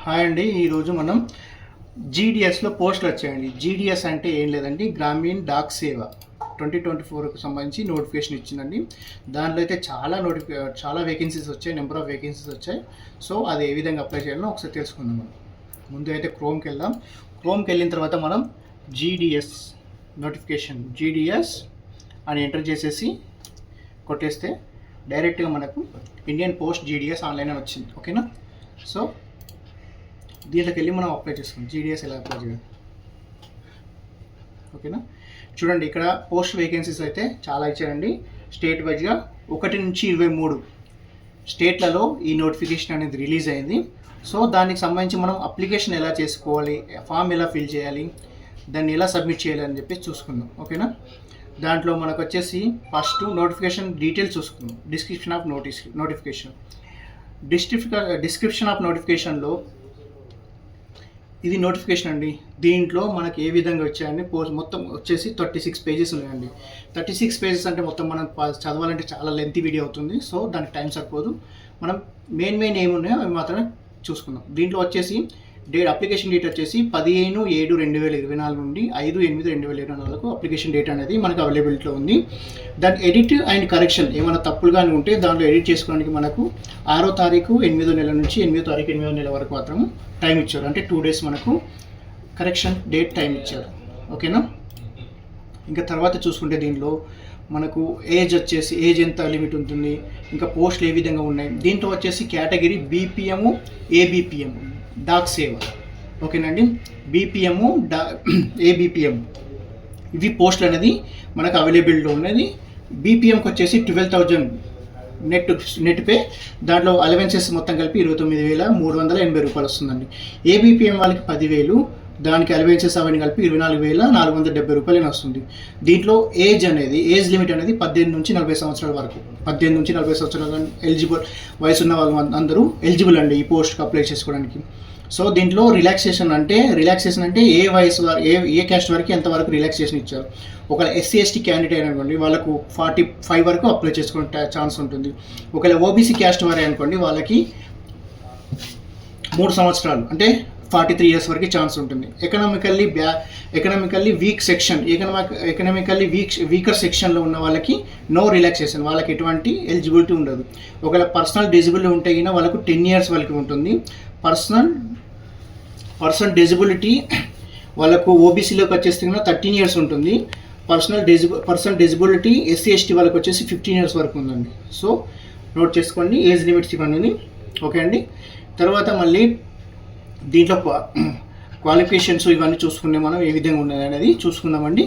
Hi అండి. ఈరోజు మనం జీడిఎస్లో పోస్టులు వచ్చాయండి. జీడిఎస్ అంటే ఏం లేదండి, గ్రామీణ్ డాక్ సేవ 2024కు సంబంధించి నోటిఫికేషన్ ఇచ్చిందండి. దానిలో అయితే చాలా వేకెన్సీస్ వచ్చాయి, నెంబర్ ఆఫ్ వేకెన్సీస్ వచ్చాయి. సో అది ఏ విధంగా అప్లై చేయాలో ఒకసారి తెలుసుకుందాం. మనం ముందు అయితే క్రోమ్కి వెళ్దాం. క్రోమ్కి వెళ్ళిన తర్వాత మనం జీడిఎస్ నోటిఫికేషన్ జీడిఎస్ అని ఎంటర్ చేసేసి కొట్టేస్తే డైరెక్ట్గా మనకు ఇండియన్ పోస్ట్ జీడిఎస్ ఆన్లైన్ అని వచ్చింది. ఓకేనా? సో దీంట్లోకి వెళ్ళి మనం అప్లై చేసుకుందాం. జీడిఎస్ ఎలా అప్లై చేయాలి? ఓకేనా? చూడండి, ఇక్కడ పోస్ట్ వేకెన్సీస్ అయితే చాలా ఇచ్చారండి. స్టేట్ వైజ్గా 1 నుంచి 23 స్టేట్లలో ఈ నోటిఫికేషన్ అనేది రిలీజ్ అయింది. సో దానికి సంబంధించి మనం అప్లికేషన్ ఎలా చేసుకోవాలి, ఫామ్ ఎలా ఫిల్ చేయాలి, దాన్ని ఎలా సబ్మిట్ చేయాలి అని చెప్పి చూసుకుందాం. ఓకేనా? దాంట్లో మనకు వచ్చేసి ఫస్ట్ నోటిఫికేషన్ డీటెయిల్స్ చూసుకుందాం. Description of notification. Description of నోటిఫికేషన్లో ఇది నోటిఫికేషన్ అండి. దీంట్లో మనకి ఏ విధంగా వచ్చాయని మొత్తం వచ్చేసి 36 పేజెస్ ఉన్నాయండి. 36 పేజెస్ అంటే మొత్తం మనం చదవాలంటే చాలా లెంతీ వీడియో అవుతుంది. సో దానికి టైం సరిపోదు. మనం మెయిన్ ఏమున్నాయో అవి మాత్రమే చూసుకుందాం. దీంట్లో వచ్చేసి అప్లికేషన్ డేట్ వచ్చేసి 15/7/2024 నుండి 5/8/2024 అప్లికేషన్ డేట్ అనేది మనకు అవైలబిలిటీలో ఉంది. దాని ఎడిట్ అండ్ కరెక్షన్ ఏమైనా తప్పులు కానీ ఉంటే దాంట్లో ఎడిట్ చేసుకోవడానికి మనకు 6వ తారీఖు 8వ నెల నుంచి 8వ తారీఖు 8వ నెల వరకు మాత్రం టైం ఇచ్చారు. అంటే 2 days మనకు కరెక్షన్ డేట్ టైం ఇచ్చారు. ఓకేనా? ఇంకా తర్వాత చూసుకుంటే దీంట్లో మనకు ఏజ్ ఎంత లిమిట్ ఉంటుంది, ఇంకా పోస్టులు ఏ విధంగా ఉన్నాయి. దీంట్లో వచ్చేసి కేటగిరీ బీపీఎం, ఏబిపిఎం డాక్ సేవ. ఓకేనండి? బీపీఎం, ఏబిపిఎం ఇవి పోస్టులు అనేది మనకు అవైలబిలిటీలో ఉన్నది. బీపీఎంకి వచ్చేసి 12,000 నెట్ పే. దాంట్లో అలవెన్సెస్ మొత్తం కలిపి 29,380 రూపాయలు వస్తుందండి. ఏబిపిఎం వాళ్ళకి 10,000, దానికి అలవెన్సెస్ అవన్నీ కలిపి 24,470 రూపాయలు వస్తుంది. దీంట్లో ఏజ్ లిమిట్ అనేది 18 నుంచి 40 సంవత్సరాల వరకు. 18 నుంచి 40 సంవత్సరాల వయసు ఉన్న వాళ్ళు అందరూ ఎలిజిబుల్ అండి ఈ పోస్ట్కి అప్లై చేసుకోవడానికి. సో దీంట్లో రిలాక్సేషన్ అంటే ఏ వయసు ఏ క్యాస్ట్ వరకు ఎంతవరకు రిలాక్సేషన్ ఇచ్చారు. ఒకవేళ ఎస్సీ ఎస్టీ క్యాండిడేట్ అనుకోండి వాళ్ళకు 45 వరకు అప్లై చేసుకునే ఛాన్స్ ఉంటుంది. ఒకవేళ ఓబీసీ క్యాస్ట్ వారే అనుకోండి వాళ్ళకి 3 సంవత్సరాలు అంటే 43 years వరకు ఛాన్స్ ఉంటుంది. ఎకనామికల్లీ వీక్ సెక్షన్, వీకర్ సెక్షన్లో ఉన్న వాళ్ళకి నో రిలాక్సేషన్, వాళ్ళకి ఎటువంటి ఎలిజిబిలిటీ ఉండదు. ఒకవేళ పర్సనల్ డిజబిలిటీ ఉంటే అయినా వాళ్ళకు 10 years వరకు ఉంటుంది. పర్సనల్ డిజబిలిటీ వాళ్ళకు ఓబీసీలోకి వచ్చేస్తే 13 years ఉంటుంది. పర్సనల్ డిజబిలిటీ ఎస్సీ ఎస్టీ వాళ్ళకి వచ్చేసి 15 years వరకు ఉందండి. సో నోట్ చేసుకోండి, ఏజ్ లిమిట్స్ ఇవన్నీ. ఓకే అండి? తర్వాత మళ్ళీ దీంట్లో క్వాలిఫికేషన్స్ ఇవన్నీ చూసుకునే మనం ఏ విధంగా ఉన్నది అనేది చూసుకుందామండి.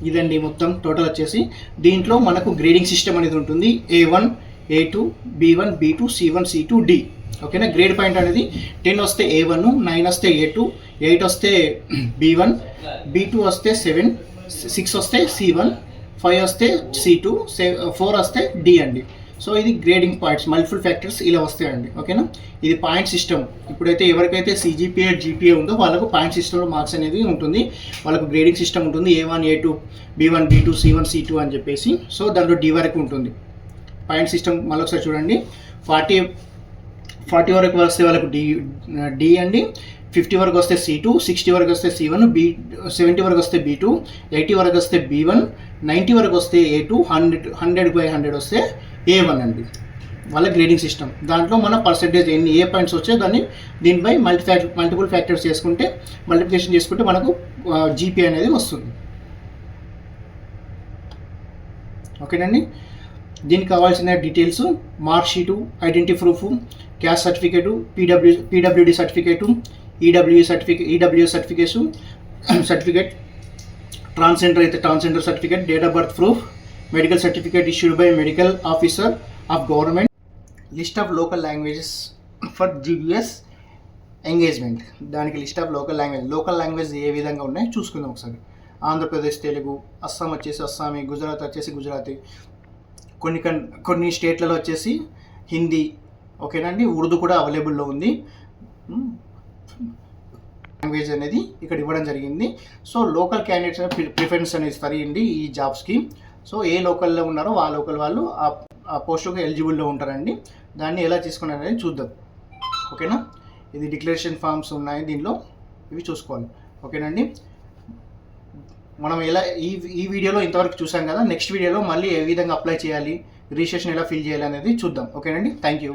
ఇదండి మొత్తం టోటల్ వచ్చేసి. దీంట్లో మనకు గ్రేడింగ్ సిస్టమ్ అనేది ఉంటుంది. A1, A2, B1, B2, C1, C2, D. ఓకేనా? గ్రేడ్ పాయింట్ అనేది 10 వస్తే A1, 9 వస్తే A2, 8 వస్తే B1, B2 వస్తే 7, 6 వస్తే C1, 5 వస్తే C2, 4 వస్తే D అండి. సో ఇది గ్రేడింగ్ పాయింట్స్, మల్టిపుల్ ఫ్యాక్టర్స్ ఇలా వస్తాయండి. ఓకేనా? ఇది పాయింట్ సిస్టమ్. ఇప్పుడైతే ఎవరికైతే సిజిపిఏ జీపీఏ ఉందో వాళ్ళకు పాయింట్ సిస్టంలో మార్క్స్ అనేది ఉంటుంది. వాళ్ళకు గ్రేడింగ్ సిస్టమ్ ఉంటుంది. A1, A2, B1, B2, C1, C2 అని చెప్పేసి. సో దాంట్లో D వరకు ఉంటుంది పాయింట్ సిస్టమ్. మళ్ళొకసారి చూడండి, 40 వరకు వస్తే వాళ్ళకు D అండి, 50 వరకు వస్తే C2, 60 వరకు వస్తే C1, 70 వరకు వస్తే B2, 80 వరకు వస్తే B1, 90 వరకు వస్తే A2, 100/100 వస్తే A1 అండి. వాళ్ళ గ్రేడింగ్ సిస్టమ్. దాంట్లో మన పర్సెంటేజ్ ఏ పాయింట్స్ వచ్చాయో దీనిపై మల్టిపుల్ ఫ్యాక్టర్స్ చేసుకుంటే, మల్టిప్లికేషన్ చేసుకుంటే మనకు జీపీ అనేది వస్తుంది. ఓకేనండి? దీనికి కావాల్సిన details mark sheet, identity proof, caste certificate, PWD certificate, EWS certificate, transgender అయితే transgender certificate, date of birth proof, medical certificate issued by medical officer of government, list of local languages for GDS engagement. దానికి list of local language ఏ విధంగా ఉన్నాయో చూసుకుందాం ఒకసారి. ఆంధ్రప్రదేశ్ తెలుగు, అస్సాం వచ్చేసి అస్సామీ, గుజరాత్ వచ్చేసి గుజరాతీ, కొన్ని స్టేట్లలో వచ్చేసి హిందీ. ఓకేనండి? ఉర్దూ కూడా అవైలబుల్లో ఉంది. లాంగ్వేజ్ అనేది ఇక్కడ ఇవ్వడం జరిగింది. సో లోకల్ క్యాండిడేట్స్ ప్రిఫరెన్స్ అనేది ఇస్తారు ఈ జాబ్స్కి. సో ఏ లోకల్లో ఉన్నారో ఆ లోకల్ వాళ్ళు ఆ పోస్టుకు ఎలిజిబుల్లో ఉంటారండి. దాన్ని ఎలా తీసుకున్నారనేది చూద్దాం. ఓకేనా, ఇది డిక్లరేషన్ ఫామ్స్ ఉన్నాయి దీనిలో, ఇవి చూసుకోవాలి. ఓకేనండి, మనం ఎలా ఈ వీడియోలో ఇంతవరకు చూసాం కదా. నెక్స్ట్ వీడియోలో మళ్ళీ ఏ విధంగా అప్లై చేయాలి, రిజిస్ట్రేషన్ ఎలా ఫిల్ చేయాలి అనేది చూద్దాం. ఓకేనండి, థ్యాంక్ యూ.